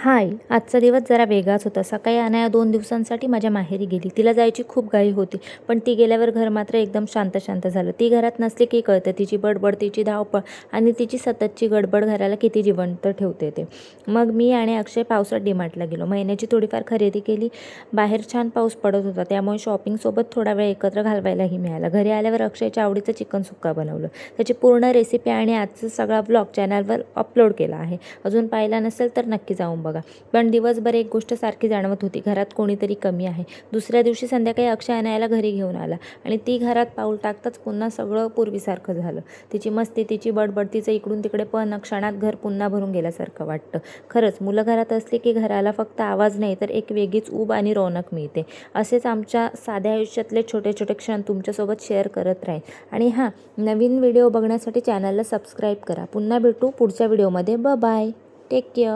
हाय, आजचा दिवस जरा वेगळाच होता. सकाळी अनाया 2 दिवसांसाठी माझ्या माहेरी गेली. तिला जायची खूप घाई होती, पण ती गेल्यावर घर मात्र एकदम शांत-शांत झालं. ती घरात नसली की कळतं तिची बडबड, तिची धावपळ आणि तिची सततची गडबड घराला किती जिवंत ठेवते ते. मग मी आणि अक्षय पावसात डी-मार्टला गेलो. महिन्याची थोडीफार खरेदी केली. बाहेर छान पाऊस पडत होता, त्यामुळे शॉपिंगसोबत थोडा वेळ एकत्र घालवायलाही मिळाला. घरी आल्यावर अक्षयच्या आवडीचं चिकन सुक्का बनवलं. त्याची पूर्ण रेसिपी आणि आजचा सगळा व्लॉग चॅनलवर अपलोड केला आहे. अजून पाहिला नसेल तर नक्की जाऊन बघा. पण दिवसभर एक गोष्ट सारखी जाणवत होती, घरात कोणीतरी कमी आहे. दुसऱ्या दिवशी संध्याकाळी अक्षय अनायाला घरी घेऊन आला आणि ती घरात पाऊल टाकताच पुन्हा सगळं पूर्वीसारखं झालं. तिची मस्ती, तिची बडबड, तिचं इकडून तिकडे पण क्षणात घर पुन्हा भरून गेल्यासारखं वाटतं. खरंच मुलं घरात असली की घराला फक्त आवाज नाही तर एक वेगळीच ऊब आणि रौनक मिळते. असेच आमच्या साध्या आयुष्यातले छोटे छोटे क्षण तुमच्यासोबत शेअर करत राहील. आणि हां, नवीन व्हिडिओ बघण्यासाठी चॅनलला सबस्क्राईब करा. पुन्हा भेटू पुढच्या व्हिडिओमध्ये. Bye, take care.